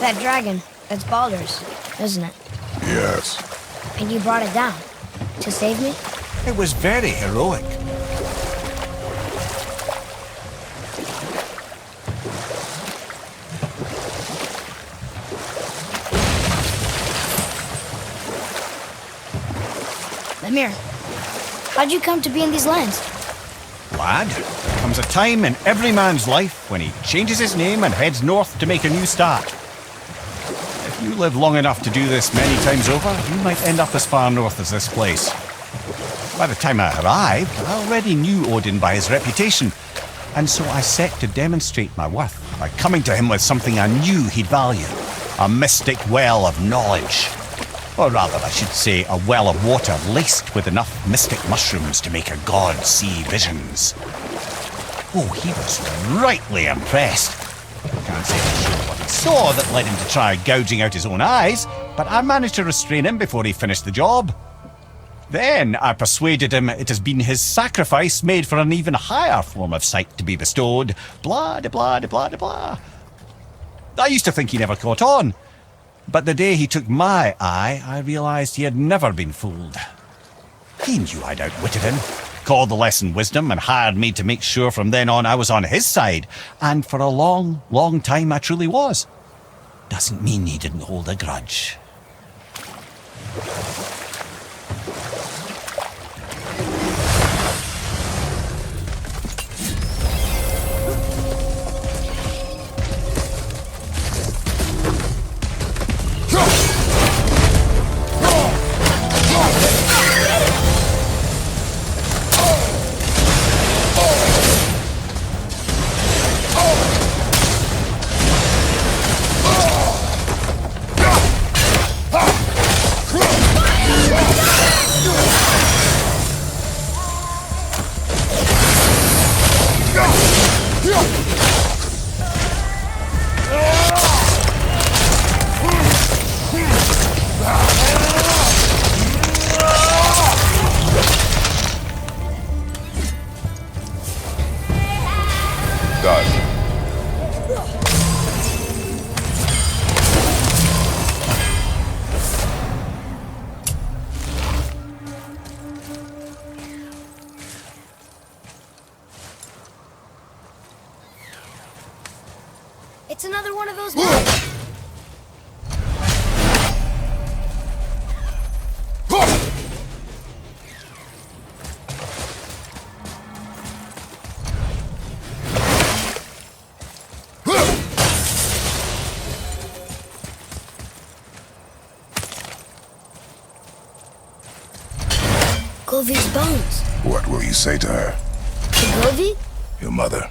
That dragon, that's Baldur's, isn't it? Yes. And you brought it down to save me? It was very heroic. Mimir, how'd you come to be in these lands? Lad, there comes a time in every man's life when he changes his name and heads north to make a new start. If you live long enough to do this many times over, you might end up as far north as this place. By the time I arrived, I already knew Odin by his reputation, and so I set to demonstrate my worth by coming to him with something I knew he'd value, a mystic well of knowledge. Or rather, I should say, a well of water laced with enough mystic mushrooms to make a god see visions. Oh, he was rightly impressed. Can't say for sure what he saw that led him to try gouging out his own eyes, but I managed to restrain him before he finished the job. Then I persuaded him it has been his sacrifice made for an even higher form of sight to be bestowed. Blah, de blah, de blah, de blah. I used to think he never caught on. But the day he took my eye, I realised he had never been fooled. He knew I'd outwitted him, called the lesson wisdom, and hired me to make sure from then on I was on his side. And for a long, long time I truly was. Doesn't mean he didn't hold a grudge. It's another one of those nights. Govi's bones. What will you say to her? To Govi? Your mother.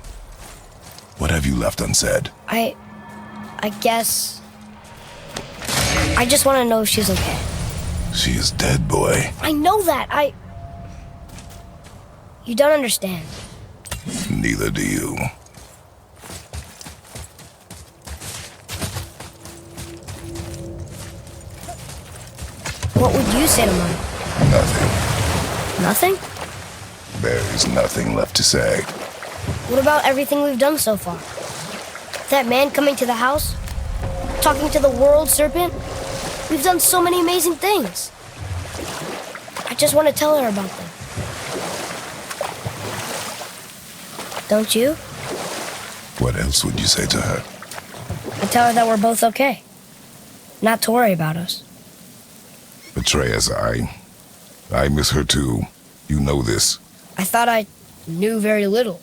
What have you left unsaid? I guess... I just want to know if she's okay. She is dead, boy. I know that, You don't understand. Neither do you. What would you say to Mom? Nothing. Nothing? There is nothing left to say. What about everything we've done so far? That man coming to the house? Talking to the world serpent? We've done so many amazing things. I just want to tell her about them. Don't you? What else would you say to her? I tell her that we're both okay. Not to worry about us. Atreus, I miss her too. You know this. I thought I knew very little.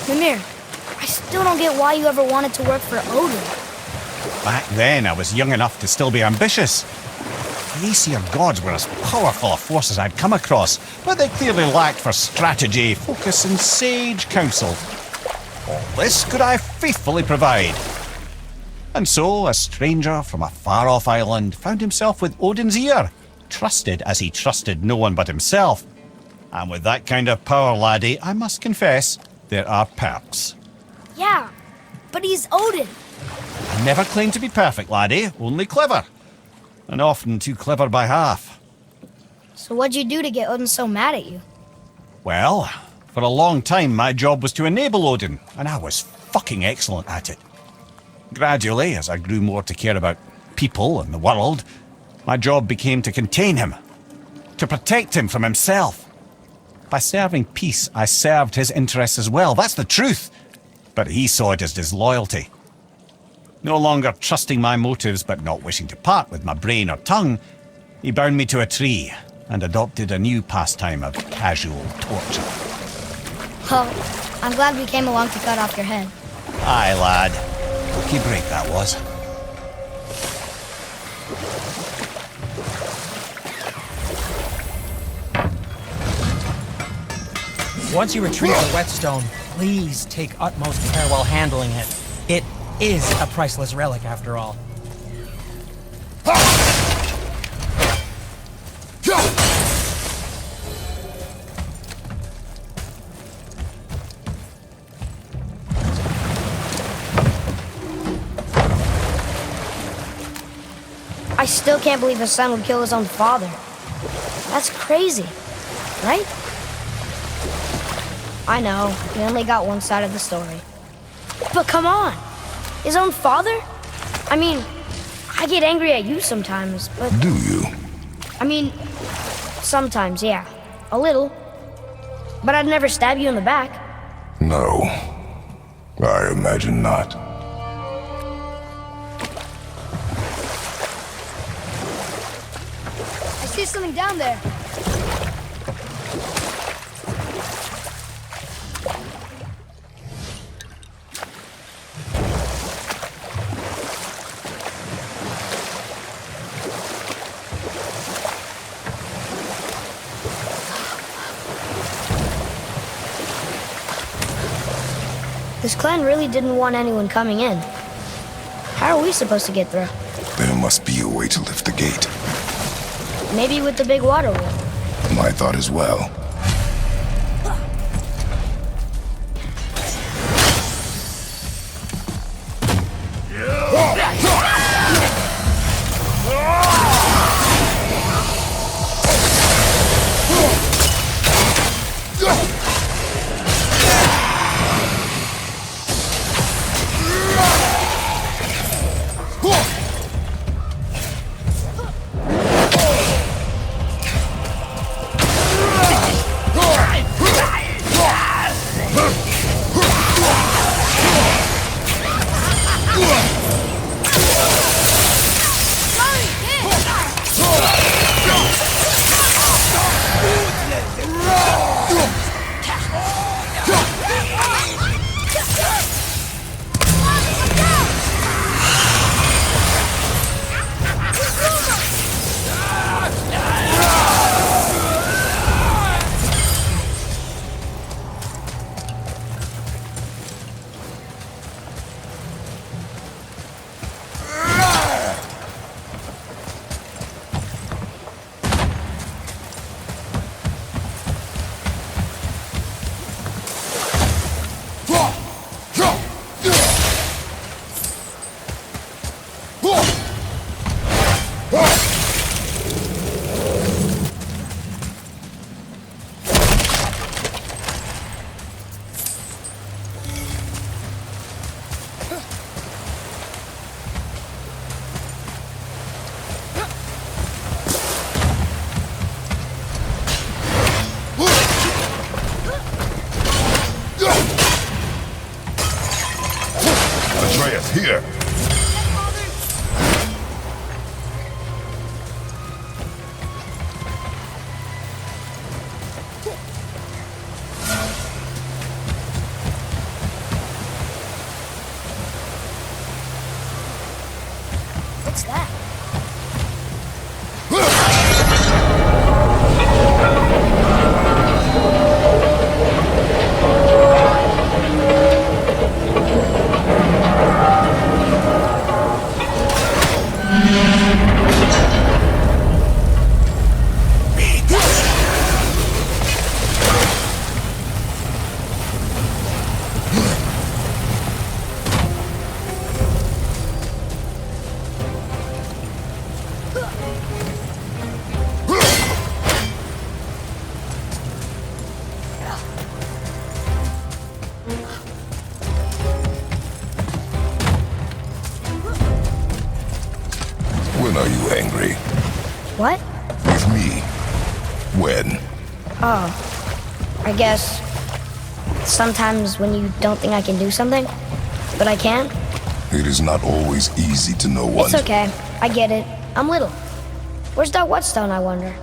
Mimir, I still don't get why you ever wanted to work for Odin. Back then, I was young enough to still be ambitious. The Aesir gods were as powerful a force as I'd come across, but they clearly lacked for strategy, focus, and sage counsel. All this could I faithfully provide. And so, a stranger from a far-off island found himself with Odin's ear, trusted as he trusted no one but himself. And with that kind of power, laddie, I must confess, there are perks. Yeah, but he's Odin. I never claimed to be perfect, laddie, only clever. And often too clever by half. So what'd you do to get Odin so mad at you? Well, for a long time my job was to enable Odin, and I was fucking excellent at it. Gradually, as I grew more to care about people and the world, my job became to contain him, to protect him from himself. By serving peace, I served his interests as well, that's the truth. But he saw it as disloyalty. No longer trusting my motives but not wishing to part with my brain or tongue, he bound me to a tree and adopted a new pastime of casual torture. Well, I'm glad we came along to cut off your head. Aye, lad. Lucky break that was. Once you retrieve the whetstone, please take utmost care while handling it. It is a priceless relic, after all. I still can't believe his son would kill his own father. That's crazy, right? I know, we only got one side of the story. But come on! His own father? I mean, I get angry at you sometimes, but... Do you? I mean, sometimes, yeah. A little. But I'd never stab you in the back. No. I imagine not. I see something down there. This clan really didn't want anyone coming in. How are we supposed to get through? There must be a way to lift the gate. Maybe with the big water wheel. My thought as well. Here. When are you angry? What? With me. When? I guess sometimes when you don't think I can do something, but I can. It is not always easy to know what. It's okay. I get it. I'm little. Where's that whetstone, I wonder?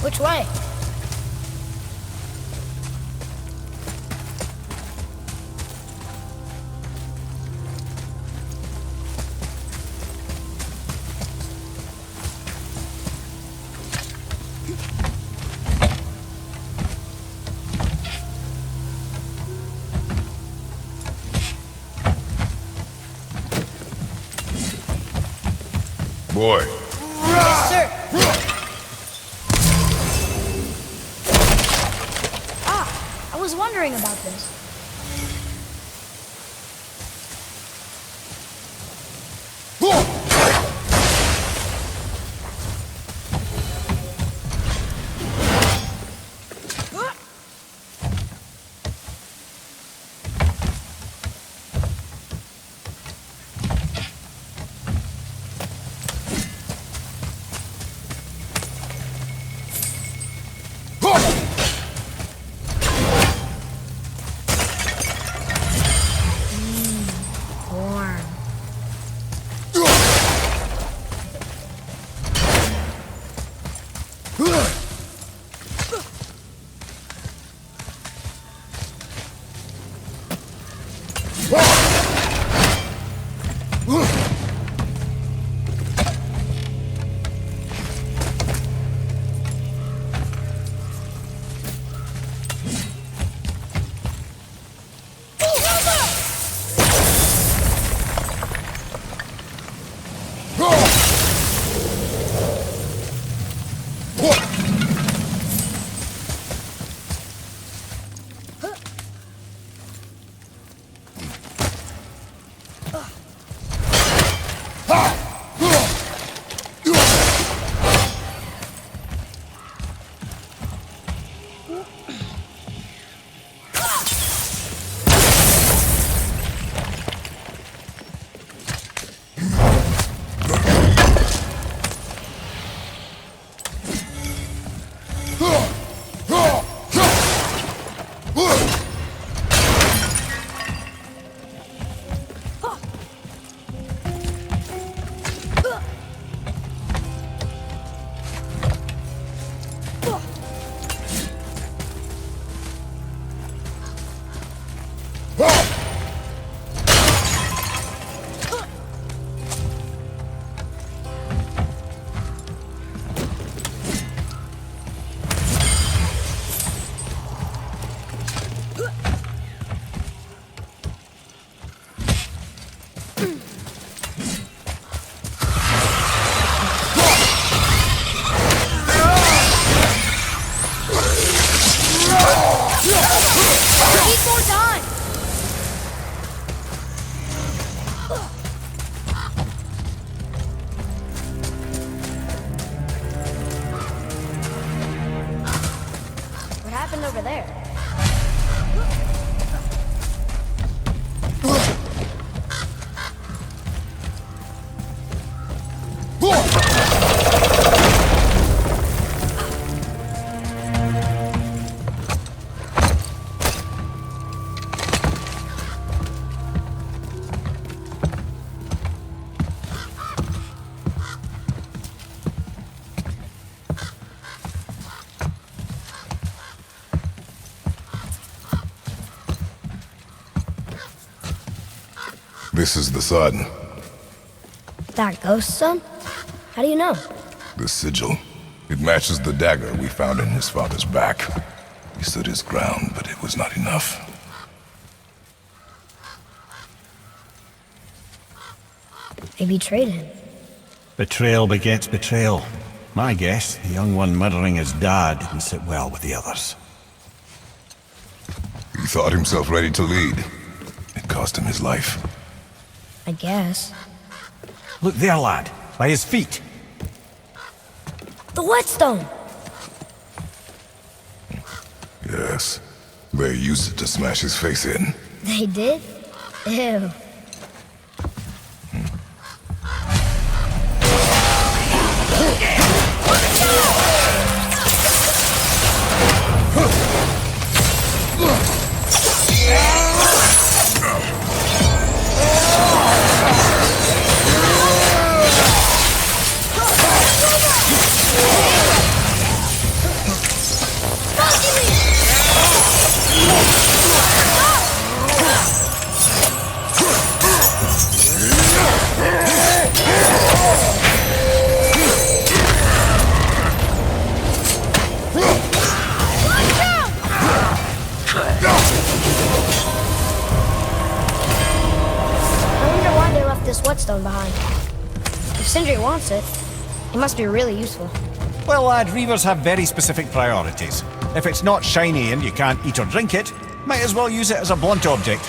Which way? Boy. Yes, sir. I was wondering about this. over there? This is the sun. That ghost son? How do you know? The sigil. It matches the dagger we found in his father's back. He stood his ground, but it was not enough. They betrayed him. Betrayal begets betrayal. My guess, the young one murdering his dad didn't sit well with the others. He thought himself ready to lead. It cost him his life. I guess. Look there, lad. By his feet. The whetstone! Yes. They used it to smash his face in. They did? Ew. Whetstone behind. If Sindri wants it, it must be really useful. Well, lad, reavers have very specific priorities. If it's not shiny and you can't eat or drink it, might as well use it as a blunt object.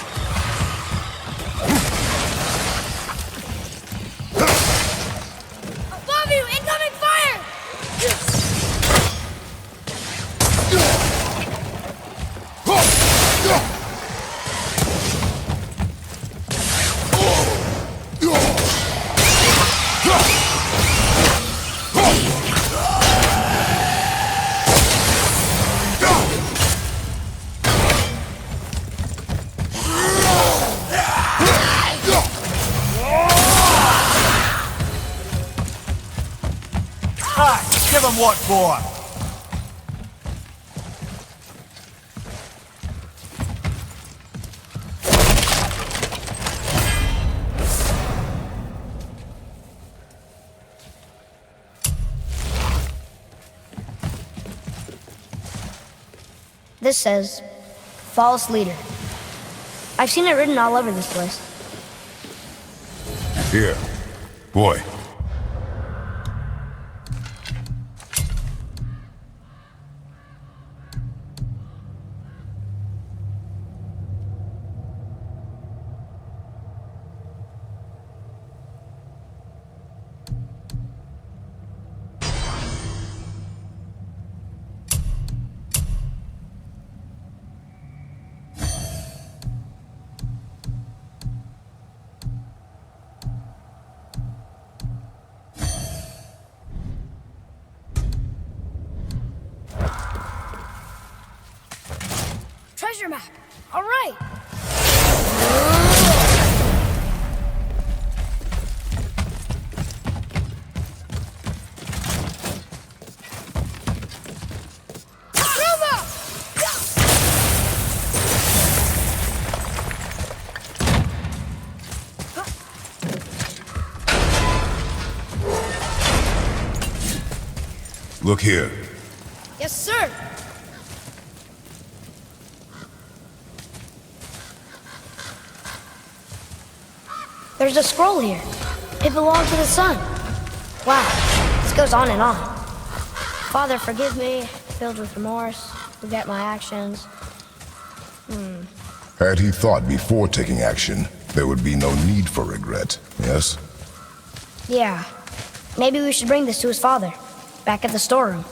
Above you! Incoming fire! Give him what for? This says, false leader. I've seen it written all over this place. Here. Boy. Treasure map! All right! Look here. Yes, sir! There's a scroll here. It belonged to the sun. Wow, this goes on and on. Father, forgive me, filled with remorse, forget my actions. Had he thought before taking action, there would be no need for regret, yes? Yeah, maybe we should bring this to his father, back at the storeroom.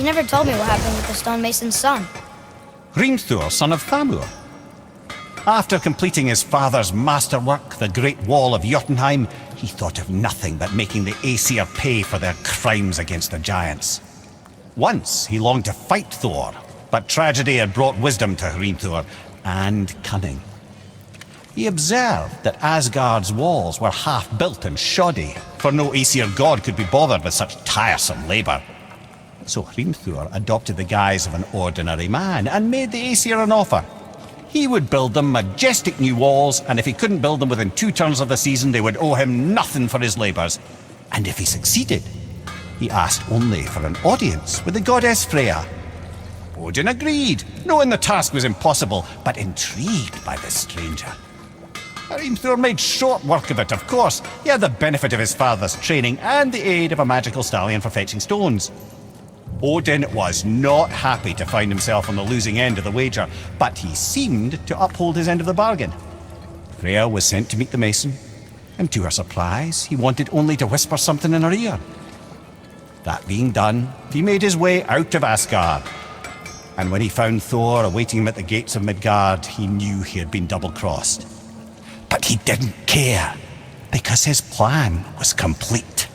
never told me what happened with the stonemason's son. Hrimthur, son of Thamur. After completing his father's masterwork, the Great Wall of Jotunheim, he thought of nothing but making the Aesir pay for their crimes against the giants. Once he longed to fight Thor, but tragedy had brought wisdom to Hrimthur and cunning. He observed that Asgard's walls were half-built and shoddy, for no Aesir god could be bothered with such tiresome labor. So Hrimthur adopted the guise of an ordinary man and made the Aesir an offer. He would build them majestic new walls, and if he couldn't build them within 2 turns of the season, they would owe him nothing for his labors. And if he succeeded, he asked only for an audience with the goddess Freya. Odin agreed, knowing the task was impossible, but intrigued by the stranger. Hrimthur made short work of it, of course. He had the benefit of his father's training and the aid of a magical stallion for fetching stones. Odin was not happy to find himself on the losing end of the wager, but he seemed to uphold his end of the bargain. Freya was sent to meet the mason, and to her surprise, he wanted only to whisper something in her ear. That being done, he made his way out of Asgard. And when he found Thor awaiting him at the gates of Midgard, he knew he had been double-crossed. But he didn't care, because his plan was complete.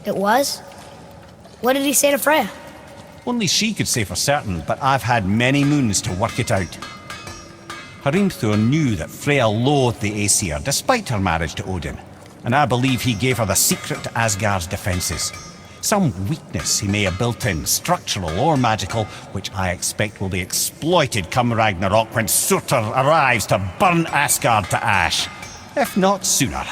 It was? What did he say to Freya? Only she could say for certain, but I've had many moons to work it out. Hrimthur knew that Freya loathed the Aesir, despite her marriage to Odin, and I believe he gave her the secret to Asgard's defenses. Some weakness he may have built in, structural or magical, which I expect will be exploited come Ragnarok when Surtur arrives to burn Asgard to ash. If not sooner.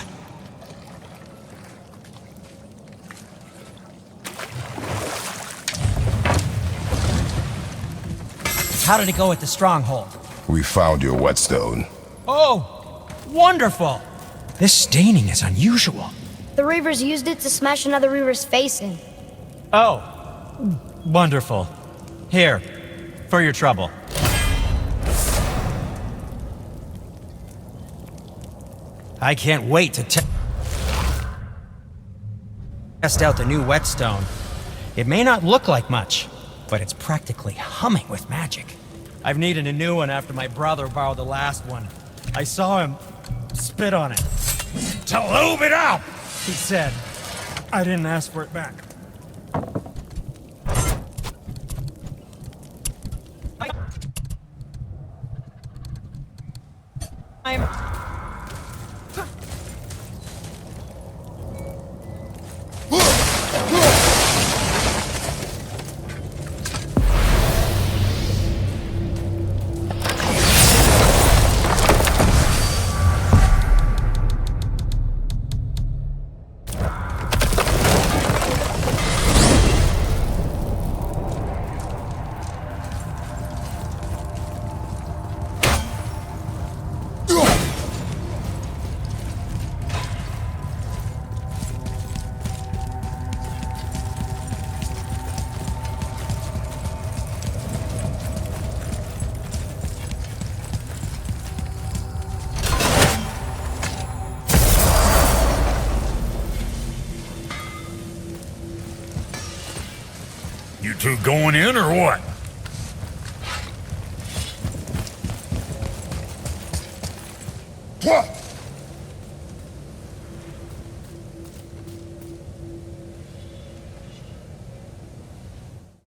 How did it go at the stronghold? We found your whetstone. Oh, wonderful! This staining is unusual. The Reavers used it to smash another Reaver's face in. Oh, wonderful. Here, for your trouble. I can't wait to test out the new whetstone. It may not look like much, but it's practically humming with magic. I've needed a new one after my brother borrowed the last one. I saw him spit on it. To lube it up, he said. I didn't ask for it back. You two going in or what? What?